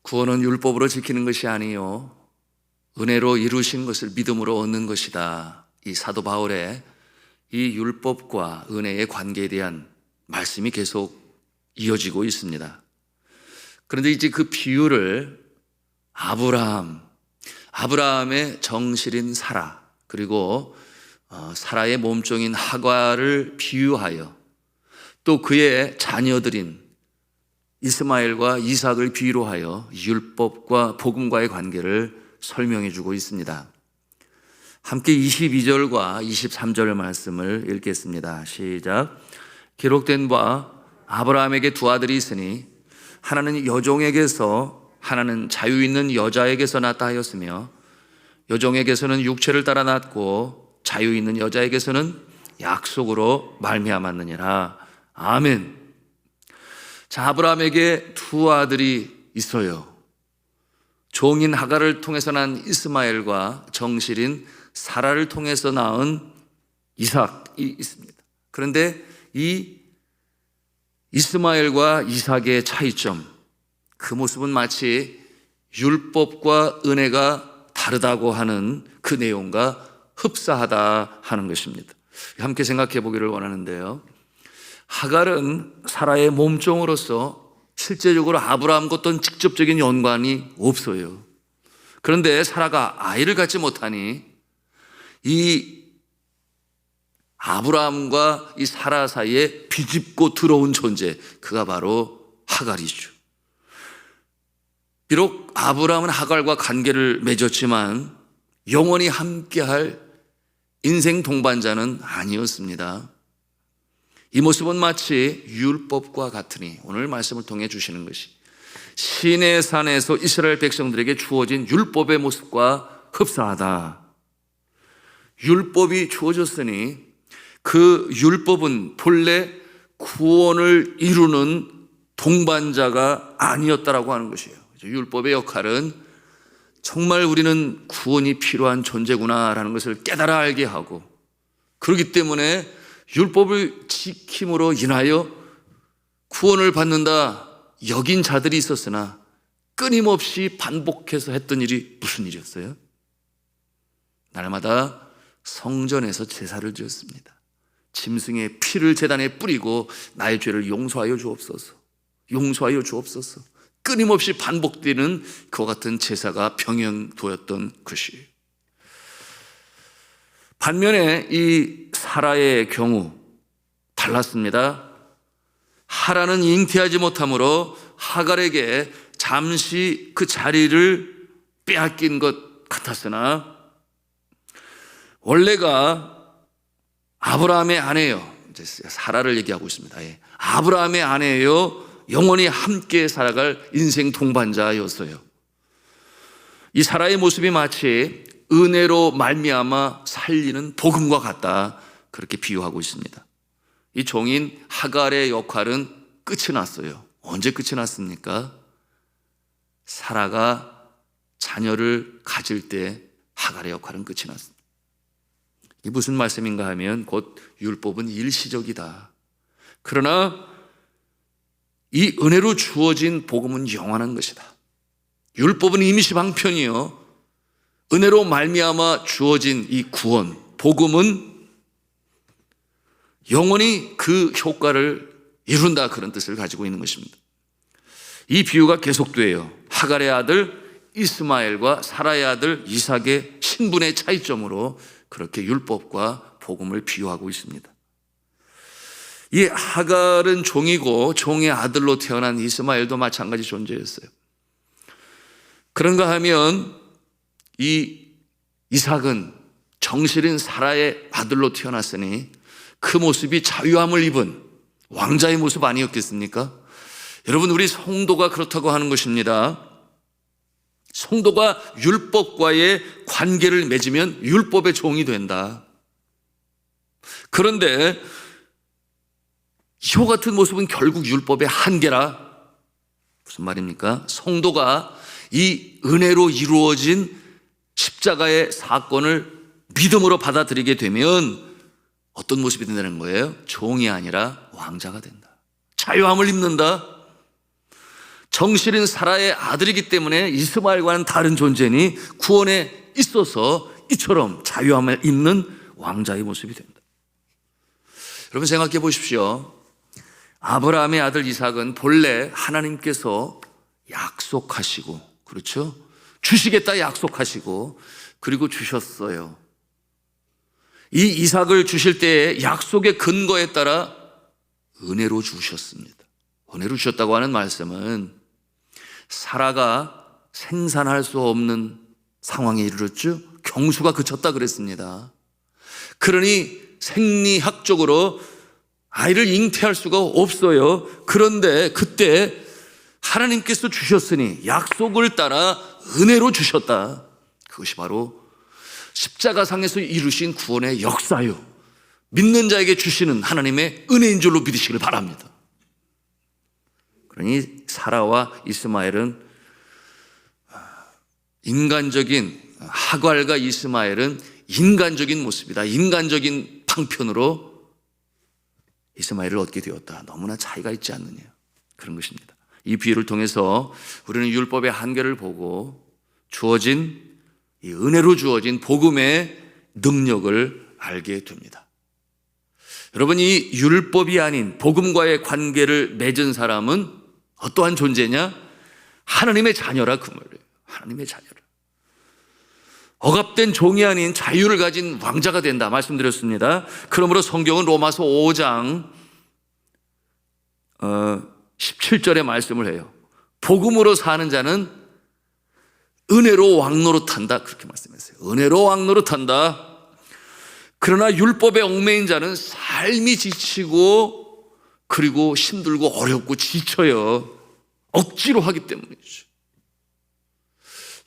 구원은 율법으로 지키는 것이 아니요 은혜로 이루신 것을 믿음으로 얻는 것이다. 이 사도 바울의 이 율법과 은혜의 관계에 대한 말씀이 계속 이어지고 있습니다. 그런데 이제 그 비유를 아브라함의 정실인 사라, 그리고 사라의 몸종인 하갈을 비유하여 또 그의 자녀들인 이스마엘과 이삭을 비유로 하여 율법과 복음과의 관계를 설명해 주고 있습니다. 함께 22절과 23절 말씀을 읽겠습니다. 시작. 기록된 바 아브라함에게 두 아들이 있으니 하나는 여종에게서 하나는 자유 있는 여자에게서 낳았다 하였으며 여종에게서는 육체를 따라 낳았고 자유 있는 여자에게서는 약속으로 말미암았느니라. 아멘. 자, 아브라함에게 두 아들이 있어요. 종인 하갈을 통해서 난 이스마엘과 정실인 사라를 통해서 낳은 이삭이 있습니다. 그런데 이 이스마엘과 이삭의 차이점, 그 모습은 마치 율법과 은혜가 다르다고 하는 그 내용과 흡사하다 하는 것입니다. 함께 생각해 보기를 원하는데요. 하갈은 사라의 몸종으로서 실제적으로 아브라함과 어떤 직접적인 연관이 없어요. 그런데 사라가 아이를 갖지 못하니 이 아브라함과 이 사라 사이에 비집고 들어온 존재, 그가 바로 하갈이죠. 비록 아브라함은 하갈과 관계를 맺었지만 영원히 함께할 인생 동반자는 아니었습니다. 이 모습은 마치 율법과 같으니 오늘 말씀을 통해 주시는 것이 시내산에서 이스라엘 백성들에게 주어진 율법의 모습과 흡사하다. 율법이 주어졌으니 그 율법은 본래 구원을 이루는 동반자가 아니었다라고 하는 것이에요. 율법의 역할은 정말 우리는 구원이 필요한 존재구나라는 것을 깨달아 알게 하고, 그렇기 때문에 율법을 지킴으로 인하여 구원을 받는다 여긴 자들이 있었으나 끊임없이 반복해서 했던 일이 무슨 일이었어요? 날마다 성전에서 제사를 지었습니다. 짐승의 피를 제단에 뿌리고 나의 죄를 용서하여 주옵소서, 용서하여 주옵소서. 끊임없이 반복되는 그와 같은 제사가 병행되었던 것이에요. 반면에 이 사라의 경우 달랐습니다. 하라는 잉태하지 못함으로 하갈에게 잠시 그 자리를 빼앗긴 것 같았으나 원래가 아브라함의 아내요. 이제 사라를 얘기하고 있습니다. 아브라함의 아내요. 영원히 함께 살아갈 인생 동반자였어요. 이 사라의 모습이 마치 은혜로 말미암아 살리는 복음과 같다, 그렇게 비유하고 있습니다. 이 종인 하갈의 역할은 끝이 났어요. 언제 끝이 났습니까? 사라가 자녀를 가질 때 하갈의 역할은 끝이 났습니다. 이게 무슨 말씀인가 하면 곧 율법은 일시적이다. 그러나 이 은혜로 주어진 복음은 영원한 것이다. 율법은 임시방편이요, 은혜로 말미암아 주어진 이 구원, 복음은 영원히 그 효과를 이룬다, 그런 뜻을 가지고 있는 것입니다. 이 비유가 계속돼요. 하갈의 아들 이스마엘과 사라의 아들 이삭의 신분의 차이점으로 그렇게 율법과 복음을 비유하고 있습니다. 이 하갈은 종이고 종의 아들로 태어난 이스마엘도 마찬가지 존재였어요. 그런가 하면 이 이삭은 정실인 사라의 아들로 태어났으니 그 모습이 자유함을 입은 왕자의 모습 아니었겠습니까? 여러분, 우리 성도가 그렇다고 하는 것입니다. 성도가 율법과의 관계를 맺으면 율법의 종이 된다. 그런데 이와 같은 모습은 결국 율법의 한계라. 무슨 말입니까? 성도가 이 은혜로 이루어진 십자가의 사건을 믿음으로 받아들이게 되면 어떤 모습이 된다는 거예요? 종이 아니라 왕자가 된다. 자유함을 입는다. 정실인 사라의 아들이기 때문에 이스마엘과는 다른 존재니 구원에 있어서 이처럼 자유함을 입는 왕자의 모습이 된다. 여러분 생각해 보십시오. 아브라함의 아들 이삭은 본래 하나님께서 약속하시고, 그렇죠? 주시겠다 약속하시고, 그리고 주셨어요. 이 이삭을 주실 때에 약속의 근거에 따라 은혜로 주셨습니다. 은혜로 주셨다고 하는 말씀은 사라가 생산할 수 없는 상황에 이르렀죠. 경수가 그쳤다 그랬습니다. 그러니 생리학적으로 아이를 잉태할 수가 없어요. 그런데 그때 하나님께서 주셨으니 약속을 따라 은혜로 주셨다. 그것이 바로 십자가상에서 이루신 구원의 역사요, 믿는 자에게 주시는 하나님의 은혜인 줄로 믿으시길 바랍니다. 그러니 사라와 이스마엘은 인간적인, 하갈과 이스마엘은 인간적인 모습이다. 인간적인 방편으로 이스마엘을 얻게 되었다. 너무나 차이가 있지 않느냐, 그런 것입니다. 이 비유를 통해서 우리는 율법의 한계를 보고 주어진, 이 은혜로 주어진 복음의 능력을 알게 됩니다. 여러분, 이 율법이 아닌 복음과의 관계를 맺은 사람은 어떠한 존재냐? 하나님의 자녀라, 그 말이에요. 하나님의 자녀라. 억압된 종이 아닌 자유를 가진 왕자가 된다 말씀드렸습니다. 그러므로 성경은 로마서 5장 17절에 말씀을 해요. 복음으로 사는 자는 은혜로 왕노릇한다, 그렇게 말씀했어요. 은혜로 왕노릇한다. 그러나 율법에 얽매인 자는 삶이 지치고 그리고 힘들고 어렵고 지쳐요. 억지로 하기 때문이죠.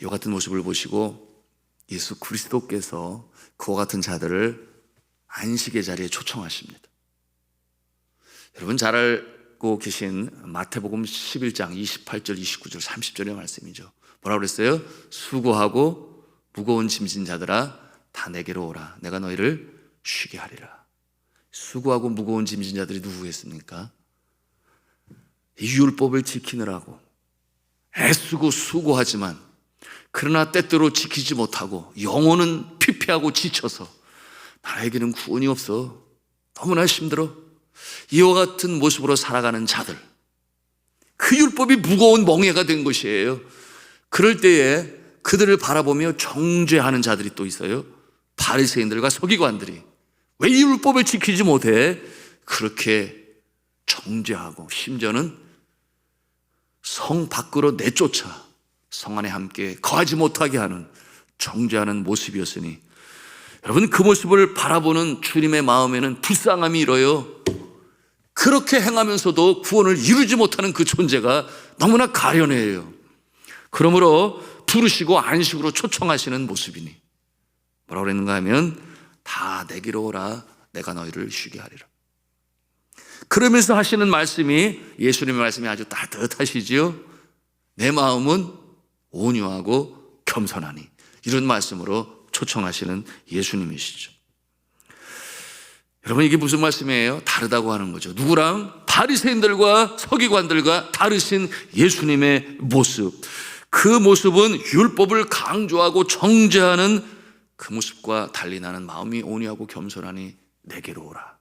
이와 같은 모습을 보시고 예수 그리스도께서 그와 같은 자들을 안식의 자리에 초청하십니다. 여러분 잘 알고 계신 마태복음 11장 28절, 29절, 30절의 말씀이죠. 뭐라고 그랬어요? 수고하고 무거운 짐진 자들아 다 내게로 오라. 내가 너희를 쉬게 하리라. 수고하고 무거운 짐진 자들이 누구겠습니까? 이 율법을 지키느라고 애쓰고 수고하지만 그러나 때때로 지키지 못하고 영혼은 피폐하고 지쳐서 나에게는 구원이 없어, 너무나 힘들어, 이와 같은 모습으로 살아가는 자들, 그 율법이 무거운 멍에가 된 것이에요. 그럴 때에 그들을 바라보며 정죄하는 자들이 또 있어요. 바리새인들과 서기관들이 왜 이 율법을 지키지 못해? 그렇게 정죄하고 심지어는 성 밖으로 내쫓아 성 안에 함께 거하지 못하게 하는, 정죄하는 모습이었으니 여러분 그 모습을 바라보는 주님의 마음에는 불쌍함이 일어요. 그렇게 행하면서도 구원을 이루지 못하는 그 존재가 너무나 가련해요. 그러므로 부르시고 안식으로 초청하시는 모습이니 뭐라고 그랬는가 하면 다 내게로 오라, 내가 너희를 쉬게 하리라. 그러면서 하시는 말씀이, 예수님의 말씀이 아주 따뜻하시지요. 내 마음은 온유하고 겸손하니, 이런 말씀으로 초청하시는 예수님이시죠. 여러분 이게 무슨 말씀이에요? 다르다고 하는 거죠. 누구랑? 바리새인들과 서기관들과 다르신 예수님의 모습. 그 모습은 율법을 강조하고 정죄하는 그 모습과 달리 나는 마음이 온유하고 겸손하니 내게로 오라.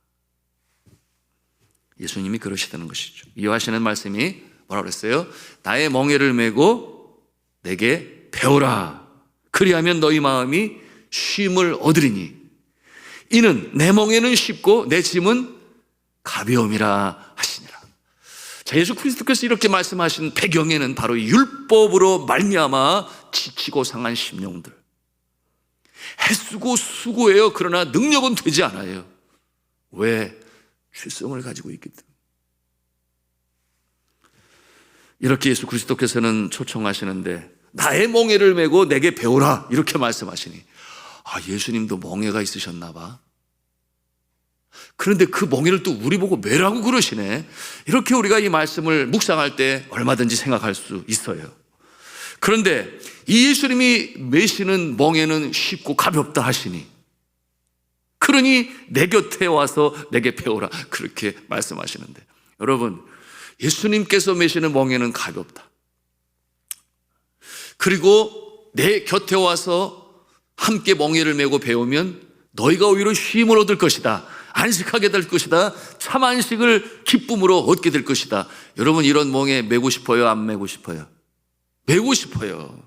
예수님이 그러시다는 것이죠. 이와 하시는 말씀이 뭐라고 그랬어요? 나의 멍에를 메고 내게 배우라. 그리하면 너희 마음이 쉼을 얻으리니 이는 내 멍에는 쉽고 내 짐은 가벼움이라 하시니라. 자, 예수 그리스도께서 이렇게 말씀하신 배경에는 바로 율법으로 말미암아 지치고 상한 심령들, 애쓰고 수고해요. 그러나 능력은 되지 않아요. 왜? 죄성을 가지고 있기 때문에. 이렇게 예수 그리스도께서는 초청하시는데 나의 멍에를 메고 내게 배우라 이렇게 말씀하시니, 아, 예수님도 멍에가 있으셨나 봐. 그런데 그 멍에를 또 우리 보고 메라고 그러시네. 이렇게 우리가 이 말씀을 묵상할 때 얼마든지 생각할 수 있어요. 그런데 이 예수님이 메시는 멍에는 쉽고 가볍다 하시니, 그러니 내 곁에 와서 내게 배우라 그렇게 말씀하시는데, 여러분 예수님께서 메시는 멍에는 가볍다, 그리고 내 곁에 와서 함께 멍에를 메고 배우면 너희가 오히려 쉼을 얻을 것이다. 안식하게 될 것이다. 참 안식을 기쁨으로 얻게 될 것이다. 여러분, 이런 멍에 메고 싶어요? 안 메고 싶어요? 메고 싶어요.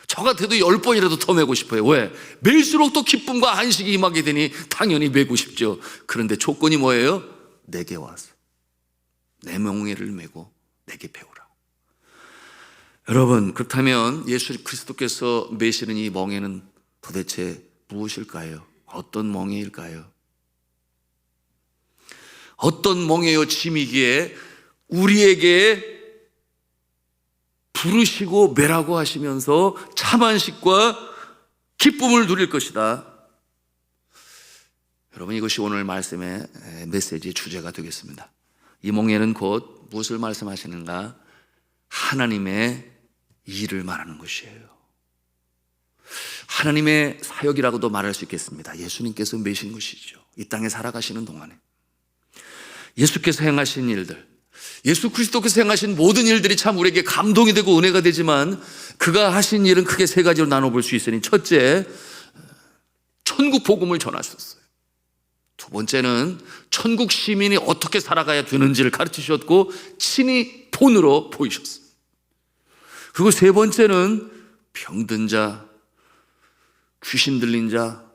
저 같아도 10번이라도 더 메고 싶어요. 왜? 멜수록 또 기쁨과 안식이 임하게 되니 당연히 메고 싶죠. 그런데 조건이 뭐예요? 내게 와서 내 멍에를 메고 내게 배우라. 여러분, 그렇다면 예수 그리스도께서 메시는 이 멍에는 도대체 무엇일까요? 어떤 멍에일까요? 어떤 멍에요 짐이기에 우리에게 부르시고 매라고 하시면서 참 안식과 기쁨을 누릴 것이다. 여러분, 이것이 오늘 말씀의 메시지 주제가 되겠습니다. 이 멍에는 곧 무엇을 말씀하시는가? 하나님의 일을 말하는 것이에요. 하나님의 사역이라고도 말할 수 있겠습니다. 예수님께서 메신 것이죠. 이 땅에 살아가시는 동안에 예수께서 행하신 일들, 예수 그리스도께서 행하신 모든 일들이 참 우리에게 감동이 되고 은혜가 되지만 그가 하신 일은 크게 세 가지로 나눠볼 수 있으니, 첫째, 천국 복음을 전하셨어요. 두 번째는 천국 시민이 어떻게 살아가야 되는지를 가르치셨고 친히 본으로 보이셨어요. 그리고 세 번째는 병든 자, 귀신 들린 자,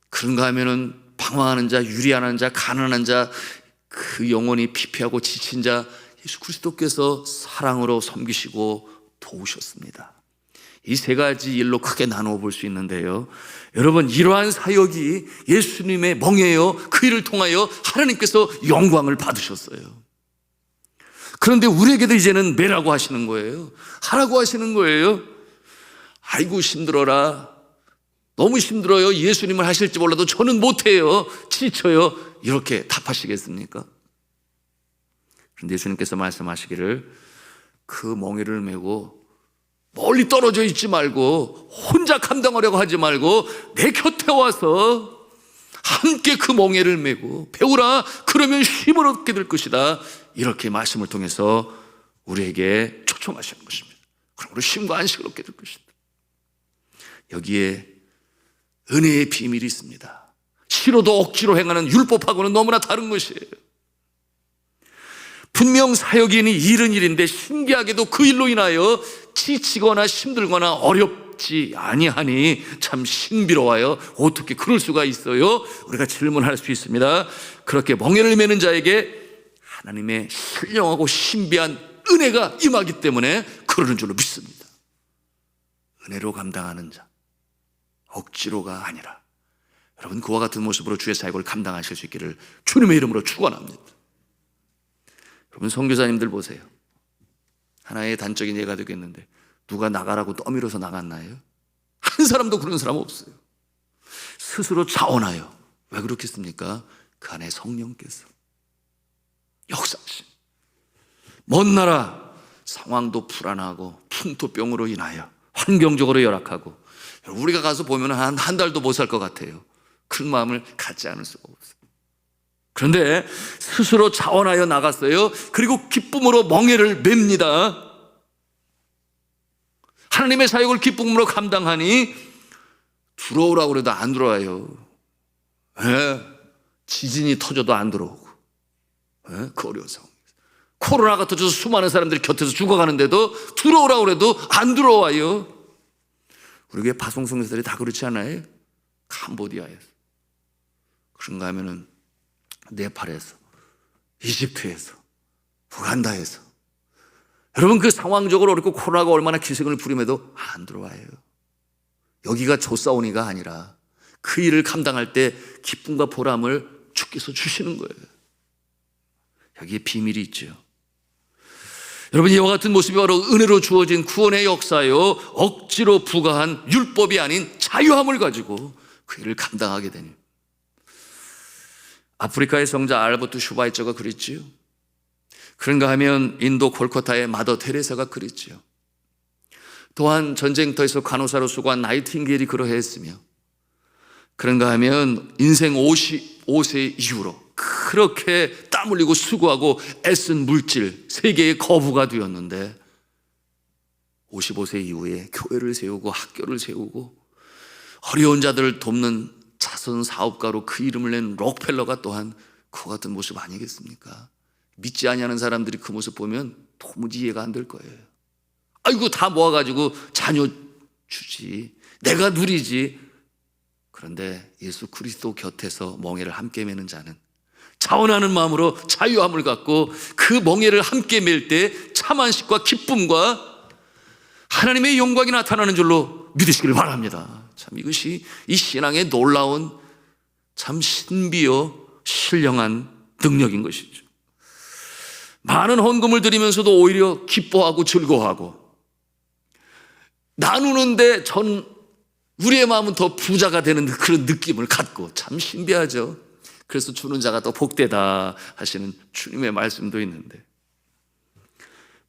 그런가 하면은 방황하는 자, 유리하는 자, 가난한 자, 그 영혼이 피폐하고 지친 자, 예수 그리스도께서 사랑으로 섬기시고 도우셨습니다. 이 세 가지 일로 크게 나누어 볼 수 있는데요, 여러분, 이러한 사역이 예수님의 멍에요. 그 일을 통하여 하나님께서 영광을 받으셨어요. 그런데 우리에게도 이제는 매라고 하시는 거예요. 하라고 하시는 거예요. 아이고 힘들어라, 너무 힘들어요, 예수님을 하실지 몰라도 저는 못해요, 지쳐요, 이렇게 답하시겠습니까? 그런데 예수님께서 말씀하시기를 그 멍에를 메고 멀리 떨어져 있지 말고 혼자 감당하려고 하지 말고 내 곁에 와서 함께 그 멍에를 메고 배우라. 그러면 힘을 얻게 될 것이다. 이렇게 말씀을 통해서 우리에게 초청하시는 것입니다. 그러므로 쉼과 안식을 얻게 될 것이다. 여기에 은혜의 비밀이 있습니다. 싫어도 억지로 행하는 율법하고는 너무나 다른 것이에요. 분명 사역인이 일은 일인데 신기하게도 그 일로 인하여 지치거나 힘들거나 어렵지 아니하니 참 신비로워요. 어떻게 그럴 수가 있어요? 우리가 질문할 수 있습니다. 그렇게 멍에를 메는 자에게 하나님의 신령하고 신비한 은혜가 임하기 때문에 그러는 줄로 믿습니다. 은혜로 감당하는 자, 억지로가 아니라 여러분, 그와 같은 모습으로 주의 사역을 감당하실 수 있기를 주님의 이름으로 축원합니다. 여러분, 선교사님들 보세요. 하나의 단적인 예가 되겠는데 누가 나가라고 떠밀어서 나갔나요? 한 사람도 그런 사람 없어요. 스스로 자원하여. 왜 그렇겠습니까? 그 안에 성령께서 역사하신, 먼 나라 상황도 불안하고 풍토병으로 인하여 환경적으로 열악하고, 우리가 가서 보면 한 달도 못 살 것 같아요. 큰 마음을 갖지 않을 수가 없어요. 그런데 스스로 자원하여 나갔어요. 그리고 기쁨으로 멍에를 맵니다. 하나님의 사역을 기쁨으로 감당하니 들어오라고 그래도 안 들어와요. 지진이 터져도 안 들어오고, 그 어려운 상황. 코로나가 터져서 수많은 사람들이 곁에서 죽어가는데도 들어오라고 그래도 안 들어와요. 우리 교회 파송성교사들이 다 그렇지 않아요? 캄보디아에서, 그런가 하면은 네팔에서, 이집트에서, 우간다에서, 여러분, 그 상황적으로 어렵고 코로나가 얼마나 기승을 부림해도 안 들어와요. 여기가 조사오니가 아니라 그 일을 감당할 때 기쁨과 보람을 주께서 주시는 거예요. 여기에 비밀이 있죠. 여러분, 이와 같은 모습이 바로 은혜로 주어진 구원의 역사요, 억지로 부과한 율법이 아닌 자유함을 가지고 그 일을 감당하게 되니, 아프리카의 성자 알버트 슈바이처가 그랬지요. 그런가 하면 인도 콜카타의 마더 테레사가 그랬지요. 또한 전쟁터에서 간호사로 수고한 나이팅게일이 그러했으며, 그런가 하면 인생 55세 이후로 그렇게 땀 흘리고 수고하고 애쓴 물질 세계의 거부가 되었는데 55세 이후에 교회를 세우고 학교를 세우고 어려운 자들을 돕는 자선 사업가로 그 이름을 낸 록펠러가 또한 그와 같은 모습 아니겠습니까? 믿지 아니하는 사람들이 그 모습 보면 도무지 이해가 안 될 거예요. 아이고, 다 모아가지고 자녀 주지, 내가 누리지. 그런데 예수 그리스도 곁에서 멍에를 함께 매는 자는 자원하는 마음으로 자유함을 갖고 그 멍에를 함께 맬 때 참 안식과 기쁨과 하나님의 영광이 나타나는 줄로 믿으시길 바랍니다. 참 이것이 이 신앙의 놀라운 참 신비요 신령한 능력인 것이죠. 많은 헌금을 드리면서도 오히려 기뻐하고 즐거워하고 나누는데 우리의 마음은 더 부자가 되는 그런 느낌을 갖고 참 신비하죠. 그래서 주는 자가 더 복되다 하시는 주님의 말씀도 있는데,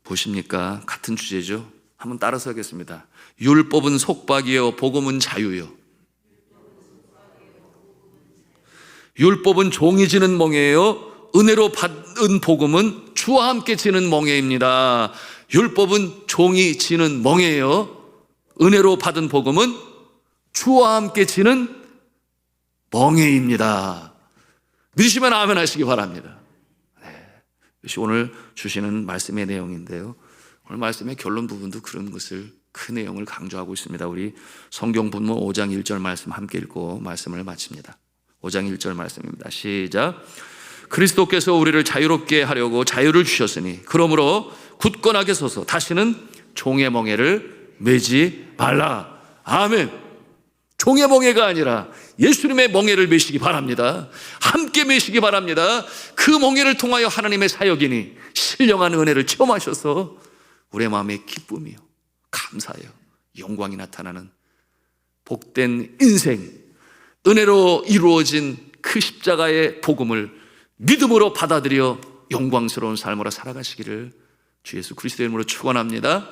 보십니까? 같은 주제죠. 한번 따라서 하겠습니다. 율법은 속박이요 복음은 자유요. 율법은 종이 지는 멍에요, 은혜로 받은 복음은 주와 함께 지는 멍에입니다. 율법은 종이 지는 멍에요, 은혜로 받은 복음은 주와 함께 지는 멍에입니다. 믿으시면 아멘 하시기 바랍니다. 이것이 오늘 주시는 말씀의 내용인데요, 오늘 말씀의 결론 부분도 그런 것을, 그 내용을 강조하고 있습니다. 우리 성경 본문 5장 1절 말씀 함께 읽고 말씀을 마칩니다. 5장 1절 말씀입니다. 시작. 그리스도께서 우리를 자유롭게 하려고 자유를 주셨으니 그러므로 굳건하게 서서 다시는 종의 멍에를 매지 말라. 아멘. 종의 멍에가 아니라 예수님의 멍에를 매시기 바랍니다. 함께 매시기 바랍니다. 그 멍에를 통하여 하나님의 사역이니 신령한 은혜를 체험하셔서 우리의 마음에 기쁨이요, 감사요, 영광이 나타나는 복된 인생, 은혜로 이루어진 그 십자가의 복음을 믿음으로 받아들여 영광스러운 삶으로 살아가시기를 주 예수 그리스도의 이름으로 축원합니다.